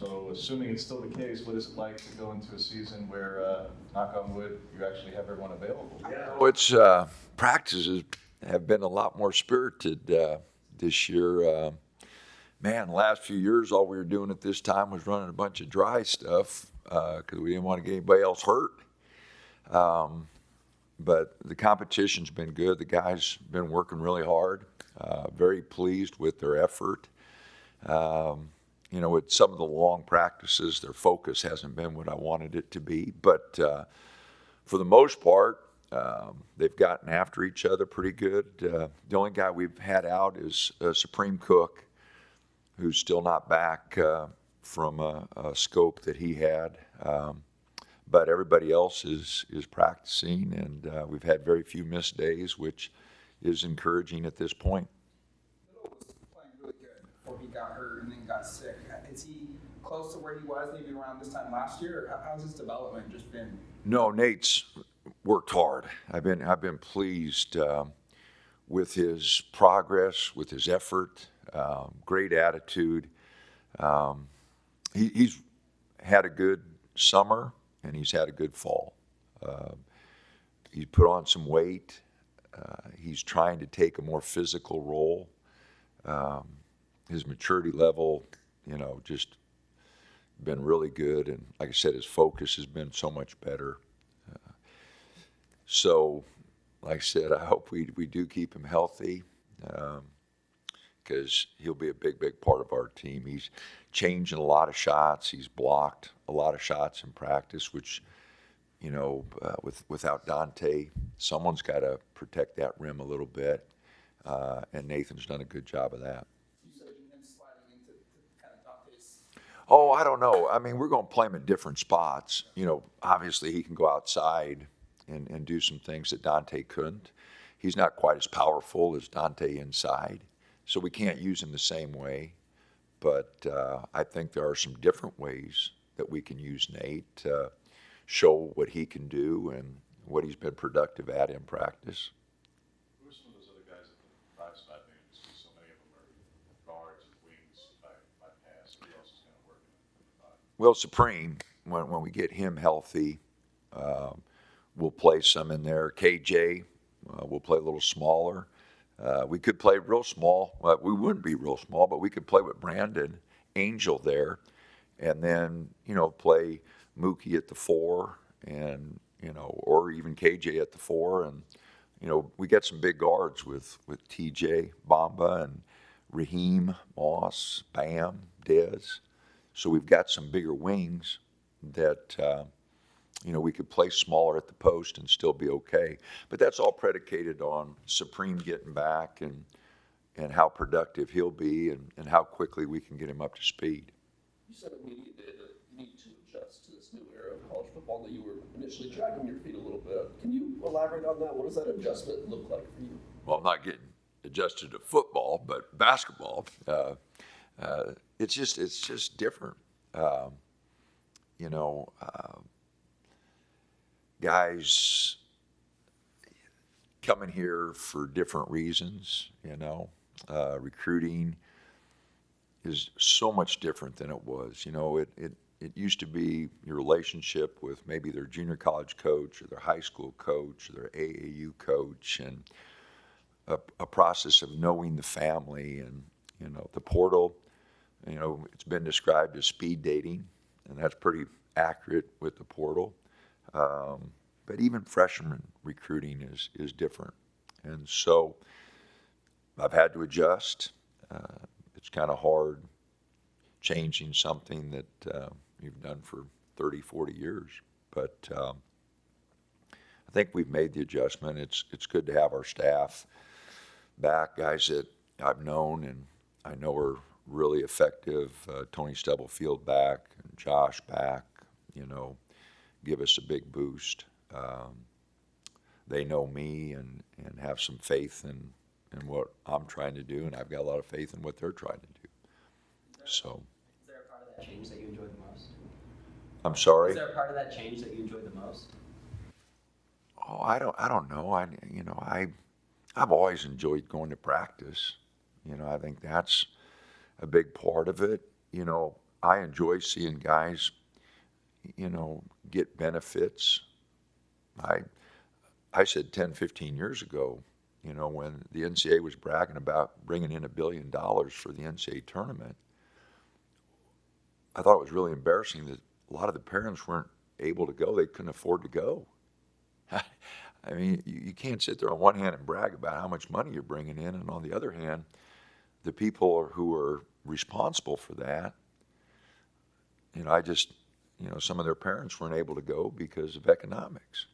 So assuming it's still the case, what is it like to go into a season where, knock on wood, you actually have everyone available? Yeah, well, it's practices have been a lot more spirited this year. Man, the last few years, all we were doing at this time was running a bunch of dry stuff because we didn't want to get anybody else hurt. But the competition's been good. The guys been working really hard. Very pleased with their effort. With some of the long practices, their focus hasn't been what I wanted it to be. But for the most part, they've gotten after each other pretty good. The only guy we've had out is Supreme Cook, who's still not back from a scope that he had. But everybody else is practicing, and we've had very few missed days, which is encouraging at this point. Little was playing really good before he got hurt and then got sick. Is he close to where he was maybe around this time last year? Or how's his development just been? No, Nate's worked hard. I've been pleased with his progress, with his effort, great attitude. He's had a good summer and he's had a good fall. He's put on some weight. He's trying to take a more physical role. His maturity level, just been really good. And like I said, his focus has been so much better. So, like I said, I hope we do keep him healthy because he'll be a big part of our team. He's changing a lot of shots. He's blocked a lot of shots in practice, which, without Dante, someone's got to protect that rim a little bit, and Nathan's done a good job of that. You said him sliding into kind of Dante's. Oh, I don't know. I mean, we're going to play him in different spots. Obviously he can go outside and do some things that Dante couldn't. He's not quite as powerful as Dante inside, so we can't use him the same way. But I think there are some different ways that we can use Nate to show what he can do and what he's been productive at in practice. Who are some of those other guys at the 5 side? You see so many of them are guards and wings by pass. Who else is kind of working at the 5? Well, Supreme, when we get him healthy, we'll play some in there. KJ, we'll play a little smaller. We could play real small. We wouldn't be real small, but we could play with Brandon Angel there, and then play Mookie at the 4, and or even KJ at the 4, and we get some big guards with TJ Bamba and Raheem Moss, Bam, Dez. So we've got some bigger wings that. We could play smaller at the post and still be okay. But that's all predicated on Supreme getting back and how productive he'll be and how quickly we can get him up to speed. You said immediately that you need to adjust to this new era of college football, that you were initially dragging your feet a little bit. Can you elaborate on that? What does that adjustment look like for you? Well, I'm not getting adjusted to football, but basketball. It's just different. Guys coming here for different reasons, recruiting is so much different than it was. It used to be your relationship with maybe their junior college coach or their high school coach or their AAU coach, and a process of knowing the family. And, the portal, it's been described as speed dating, and that's pretty accurate with the portal. But even freshman recruiting is different. And so I've had to adjust. It's kind of hard changing something that you've done for 30, 40 years. But I think we've made the adjustment. It's good to have our staff back, guys that I've known and I know are really effective. Tony Stubblefield back and Josh back, give us a big boost. They know me and have some faith in what I'm trying to do, and I've got a lot of faith in what they're trying to do. Is there a part of that change that you enjoyed the most? I'm sorry? Is there a part of that change that you enjoyed the most? Oh, I don't know. I've always enjoyed going to practice. I think that's a big part of it. I enjoy seeing guys, get benefits. I said 10, 15 years ago, when the NCAA was bragging about bringing in $1 billion for the NCAA tournament, I thought it was really embarrassing that a lot of the parents weren't able to go. They couldn't afford to go. I mean, you can't sit there on one hand and brag about how much money you're bringing in, and on the other hand, the people who are responsible for that, some of their parents weren't able to go because of economics.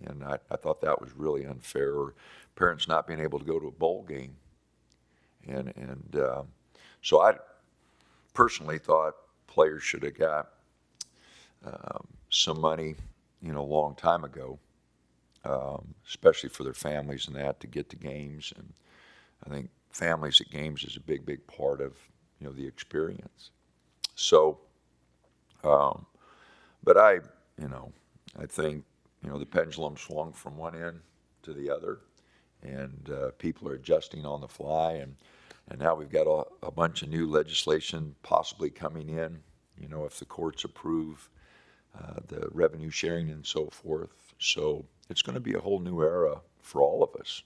And I thought that was really unfair, or parents not being able to go to a bowl game. So I personally thought players should have got some money, a long time ago, especially for their families and that, to get to games. And I think families at games is a big, big part of, the experience. So, but I think, the pendulum swung from one end to the other, and people are adjusting on the fly. And now we've got a bunch of new legislation possibly coming in, if the courts approve the revenue sharing and so forth. So it's going to be a whole new era for all of us.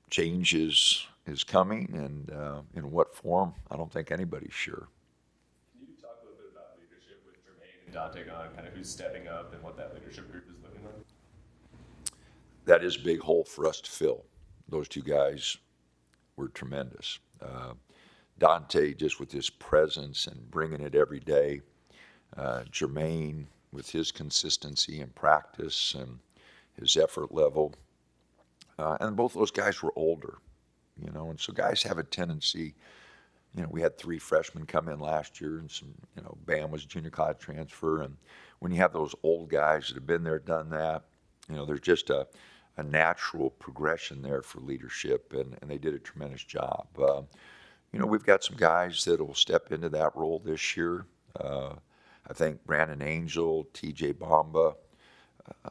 Change is coming, and in what form, I don't think anybody's sure. Can you talk a little bit about leadership with Jermaine and Dante gone, kind of who's stepping up and what that leadership group is looking like? That is a big hole for us to fill. Those two guys were tremendous. Dante, just with his presence and bringing it every day. Jermaine, with his consistency and practice and his effort level. And both those guys were older, and so guys have a tendency, we had 3 freshmen come in last year, and some, Bam was a junior college transfer. And when you have those old guys that have been there, done that, there's just a natural progression there for leadership, and they did a tremendous job. We've got some guys that will step into that role this year. I think Brandon Angel, TJ Bamba,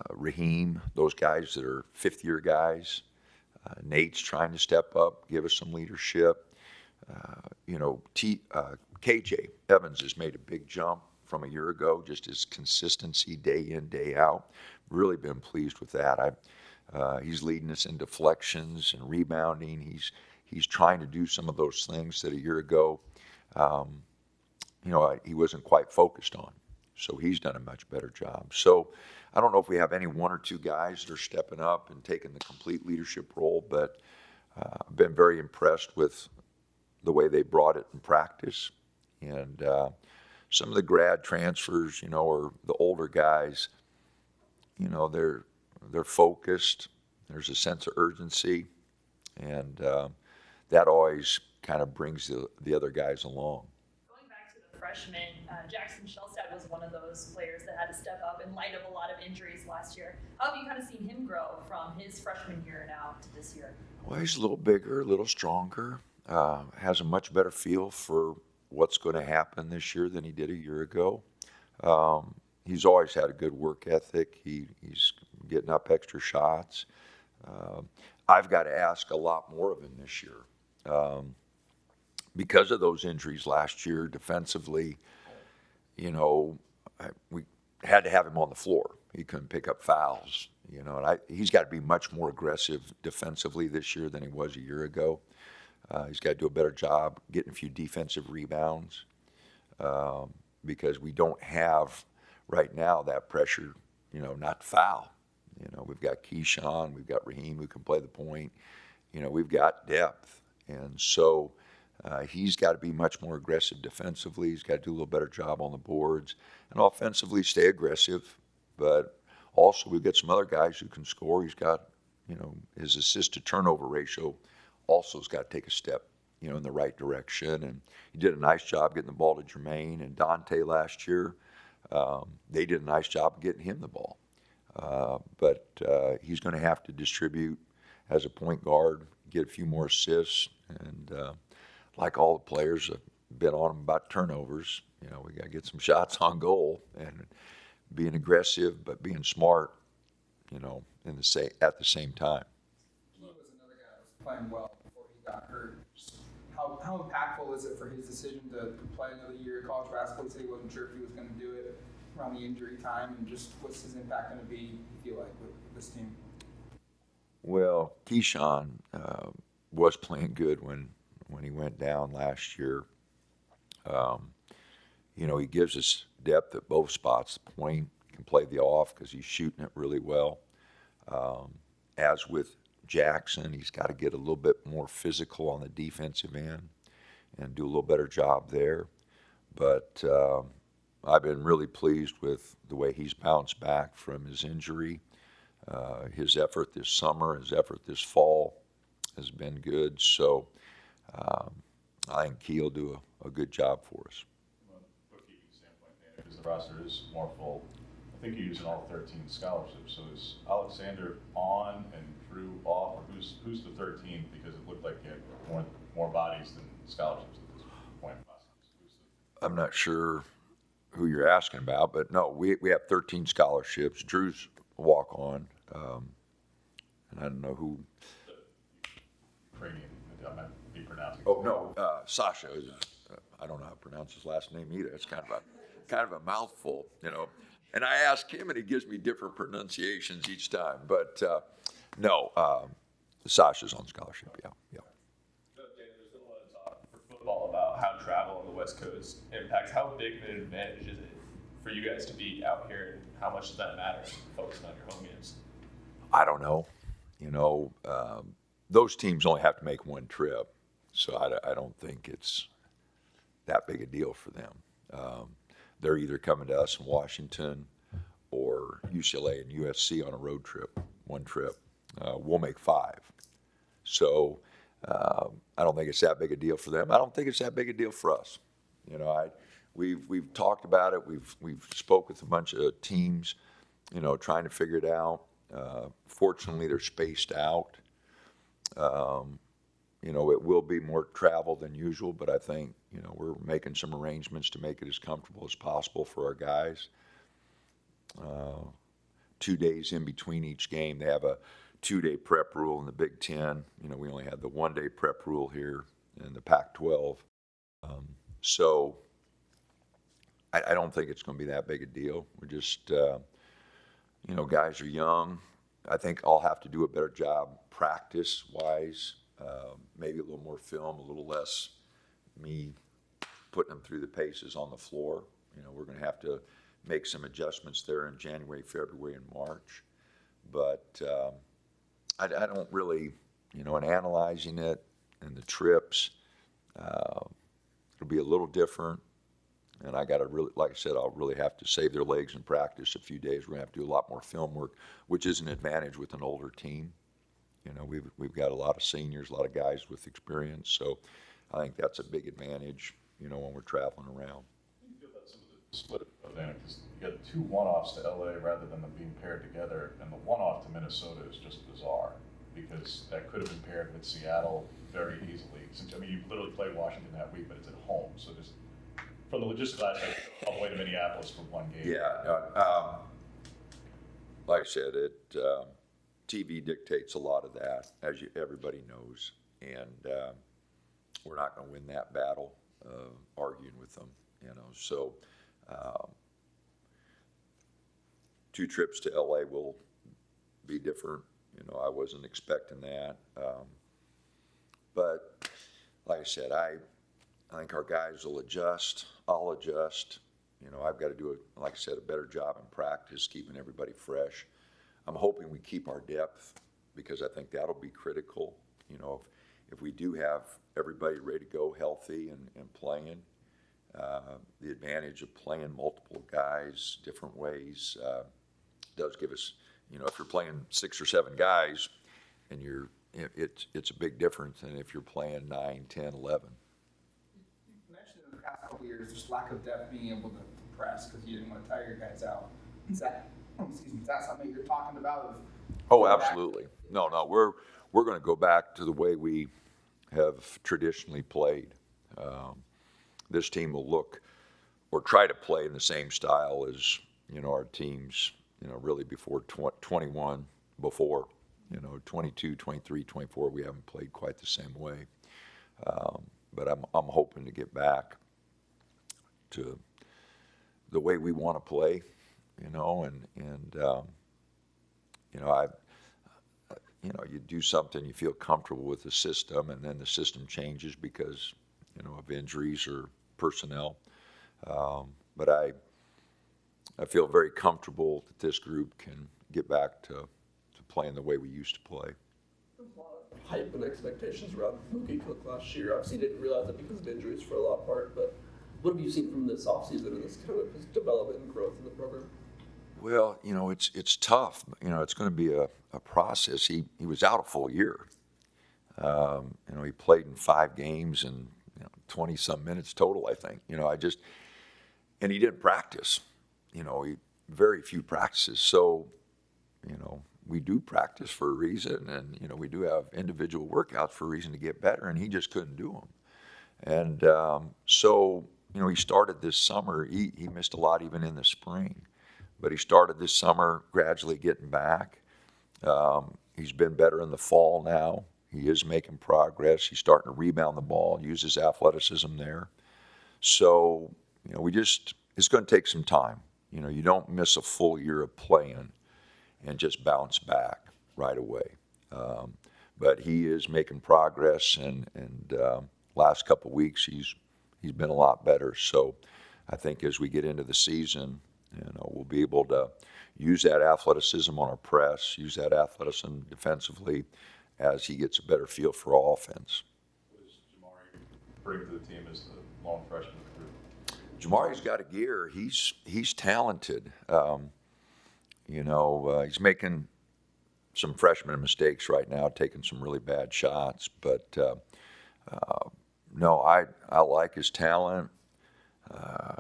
Raheem, those guys that are fifth-year guys. Nate's trying to step up, give us some leadership. KJ Evans has made a big jump from a year ago, just his consistency day in, day out. Really been pleased with that. He's leading us in deflections and rebounding. He's trying to do some of those things that a year ago, he wasn't quite focused on. So he's done a much better job. So I don't know if we have any 1 or 2 guys that are stepping up and taking the complete leadership role, but I've been very impressed with the way they brought it in practice. And some of the grad transfers, or the older guys, they're focused. There's a sense of urgency, and that always kind of brings the other guys along. Going back to the freshmen, Jackson Shellstad was one of those players that had to step up in light of a lot of injuries last year. How have you kind of seen him grow from his freshman year now to this year? Well, he's a little bigger, a little stronger, has a much better feel for what's going to happen this year than he did a year ago. He's always had a good work ethic. He's getting up extra shots. I've got to ask a lot more of him this year. Because of those injuries last year, defensively, we had to have him on the floor. He couldn't pick up fouls, and he's got to be much more aggressive defensively this year than he was a year ago. He's got to do a better job getting a few defensive rebounds, because we don't have right now that pressure, not to foul. We've got Keyshawn, we've got Raheem who can play the point. We've got depth, and so he's got to be much more aggressive defensively. He's got to do a little better job on the boards, and offensively stay aggressive. But also we've got some other guys who can score. He's got, his assist to turnover ratio also has got to take a step, in the right direction. And he did a nice job getting the ball to Jermaine and Dante last year. They did a nice job of getting him the ball. But he's going to have to distribute as a point guard, get a few more assists, and like all the players have been on him about turnovers. We got to get some shots on goal and being aggressive, but being smart, at the same time. He was another guy that was playing well before he got hurt. how impactful is it for his decision to play another year of college basketball? He said he wasn't sure if he was going to do it around the injury time, and just what's his impact going to be, you feel like, with this team? Well, Keyshawn was playing good when he went down last year. You know, he gives us depth at both spots. The point, he can play the off because he's shooting it really well. As with Jackson, he's got to get a little bit more physical on the defensive end and do a little better job there. But I've been really pleased with the way he's bounced back from his injury. His effort this summer, his effort this fall has been good. So I think he'll do a good job for us. From a bookkeeping standpoint, because the roster is more full, I think you're using all 13 scholarships. So is Alexander on and Drew off, or who's the 13th? Because it looked like you had more bodies than scholarships at this point. I'm not sure who you're asking about, but no, we have 13 scholarships. Drew's a walk-on, and I don't know who. Ukrainian, I might be pronouncing. Oh no, Sasha. I don't know how to pronounce his last name either. It's kind of a mouthful, you know. And I ask him, and he gives me different pronunciations each time. But no, Sasha's on scholarship. Yeah. Dana, there's been a lot of talk for football about how travel on the West Coast impacts. How big of an advantage is it for you guys to be out here, and how much does that matter focusing on your home games? I don't know. You know, those teams only have to make one trip, so I don't think it's that big a deal for them. They're either coming to us in Washington or UCLA and USC on a road trip, one trip. We'll make 5. So I don't think it's that big a deal for them. I don't think it's that big a deal for us. You know, we've talked about it. We've spoke with a bunch of teams, you know, trying to figure it out. Fortunately, they're spaced out. You know, it will be more travel than usual, but I think, you know, we're making some arrangements to make it as comfortable as possible for our guys. 2 days in between each game. They have a 2-day prep rule in the Big Ten. You know, we only have the 1-day prep rule here in the Pac-12. So I don't think it's going to be that big a deal. We're just, you know, guys are young. I think I'll have to do a better job practice-wise, maybe a little more film, a little less me putting them through the paces on the floor. You know, we're going to have to make some adjustments there in January, February, and March. But I don't really, you know, in analyzing it and the trips, it'll be a little different. And I got to really, like I said, I'll really have to save their legs and practice a few days. We're going to have to do a lot more film work, which is an advantage with an older team. You know, we've got a lot of seniors, a lot of guys with experience. So I think that's a big advantage, you know, when we're traveling around. You feel about some of the split advantage, because you got 2 one-offs to LA rather than them being paired together, and the one-off to Minnesota is just bizarre, because that could have been paired with Seattle very easily. Since, I mean, you literally play Washington that week, but it's at home, so just from the logistical aspect, all the way to Minneapolis for one game. Yeah, like I said, TV dictates a lot of that, as everybody knows, and we're not going to win that battle arguing with them, you know. So 2 trips to LA will be different. You know, I wasn't expecting that, but like I said, I think our guys will adjust. I'll adjust. You know, I've got to do, like I said, a better job in practice, keeping everybody fresh. I'm hoping we keep our depth, because I think that'll be critical. You know, if we do have everybody ready to go healthy and playing, the advantage of playing multiple guys different ways does give us, you know, if you're playing 6 or 7 guys, and it's a big difference than if you're playing 9, 10, 11. You mentioned in the past couple of years, just lack of depth being able to press because you didn't want to tire your guys out. Is that something you're talking about? Oh, absolutely. No, we're going to go back to the way we have traditionally played. This team will look or try to play in the same style as, you know, our teams, you know, really before 21, before, you know, 22, 23, 24, we haven't played quite the same way. but I'm hoping to get back to the way we want to play, you know, and you know, you do something, you feel comfortable with the system, and then the system changes because, you know, of injuries or personnel. But I feel very comfortable that this group can get back to playing the way we used to play. There's a lot of hype and expectations around Mookie Cook last year. Obviously, didn't realize that because of injuries for a lot part, but what have you seen from this offseason and this kind of his development and growth in the program? Well, you know, it's tough. You know, it's going to be a process. He was out a full year. You know, he played in 5 games and 20-some minutes total, I think. You know, and he didn't practice. You know, very few practices. So, you know, we do practice for a reason, and, you know, we do have individual workouts for a reason to get better, and he just couldn't do them. And so, you know, he started this summer. He missed a lot even in the spring. But he started this summer gradually getting back. He's been better in the fall now. He is making progress. He's starting to rebound the ball, use his athleticism there. So, you know, it's going to take some time. You know, you don't miss a full year of playing and just bounce back right away. But he is making progress, and last couple of weeks he's been a lot better. So I think as we get into the season, you know, we'll be able to use that athleticism on our press, use that athleticism defensively as he gets a better feel for offense. What does Jamari bring to the team as the lone freshman of the group? Jamari's got a gear. He's talented. You know, he's making some freshman mistakes right now, taking some really bad shots. But no, I like his talent.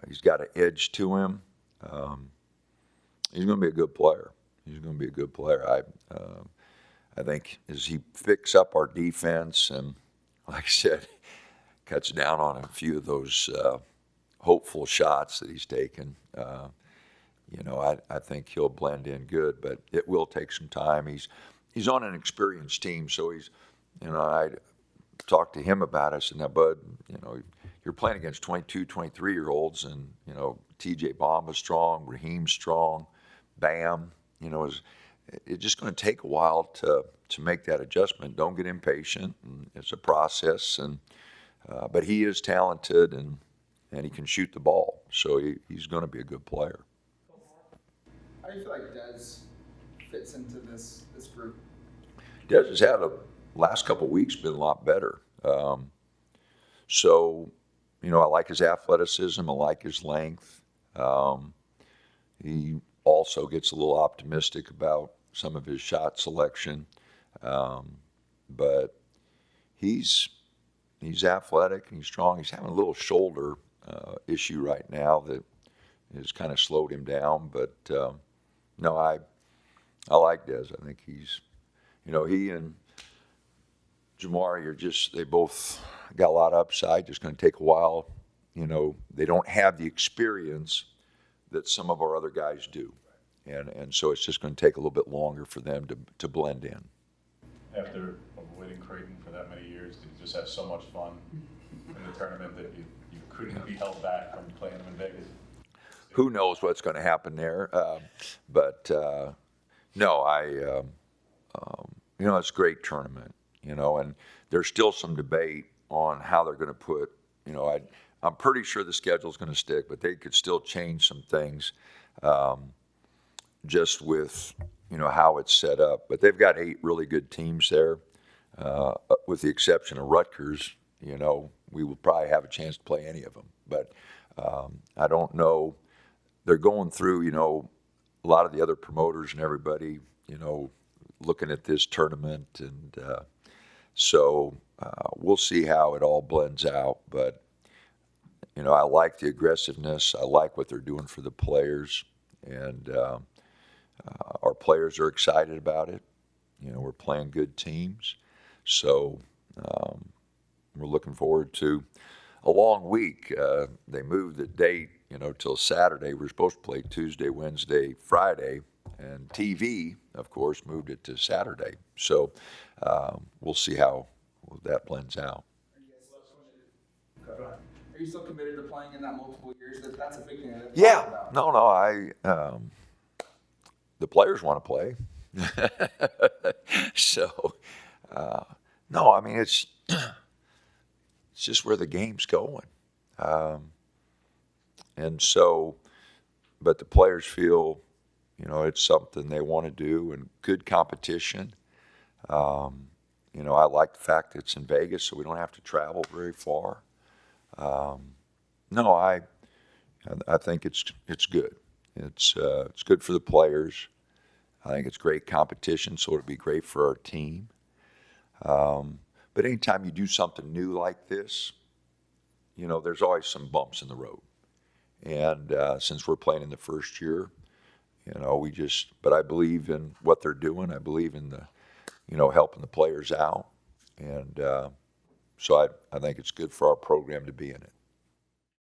He's got an edge to him. He's going to be a good player. He's going to be a good player. I think as he picks up our defense and, like I said, cuts down on a few of those hopeful shots that he's taken, you know, I think he'll blend in good. But it will take some time. He's on an experienced team, so he's, you know, I talked to him about it. I said, now, Bud, you know, you're playing against 22, 23-year-olds, and, you know, T.J. Bomba's strong, Raheem's strong, Bam, you know, it's just going to take a while to make that adjustment. Don't get impatient. And it's a process, but he is talented, and he can shoot the ball, so he's going to be a good player. How do you feel like Dez fits into this group? Dez has had the last couple of weeks been a lot better. So, you know, I like his athleticism. I like his length. He also gets a little optimistic about some of his shot selection. But he's athletic and he's strong. He's having a little shoulder issue right now that has kind of slowed him down. But no, I like Dez. I think he's, you know, he and Jamari they both got a lot of upside. Just going to take a while. You know, they don't have the experience that some of our other guys do. And so it's just going to take a little bit longer for them to blend in. After avoiding Creighton for that many years, did you just have so much fun in the tournament that you couldn't be held back from playing them in Vegas? Who knows what's going to happen there? But no, you know, it's a great tournament, you know, and there's still some debate on how they're going to put, you know, I'm pretty sure the schedule's going to stick, but they could still change some things just with, you know, how it's set up. But they've got 8 really good teams there, with the exception of Rutgers. You know, we will probably have a chance to play any of them. But I don't know. They're going through, you know, a lot of the other promoters and everybody, you know, looking at this tournament. And so we'll see how it all blends out. But, you know, I like the aggressiveness. I like what they're doing for the players. And our players are excited about it. You know, we're playing good teams. So we're looking forward to a long week. They moved the date, you know, till Saturday. We're supposed to play Tuesday, Wednesday, Friday. And TV, of course, moved it to Saturday. So we'll see how that blends out. Are you guys still going to Okay. Are you still committed to playing in that multiple years? That's a big thing. That they Yeah, talk about. no, the players want to play. So, no, I mean, it's just where the game's going. And so, but the players feel, it's something they want to do and good competition. I like the fact that it's in Vegas, so we don't have to travel very far. No, I think it's good. It's good for the players. I think it's great competition, so it'll be great for our team. But anytime you do something new like this, there's always some bumps in the road. And since we're playing in the first year, but I believe in what they're doing. I believe in helping the players out. And so I think it's good for our program to be in it.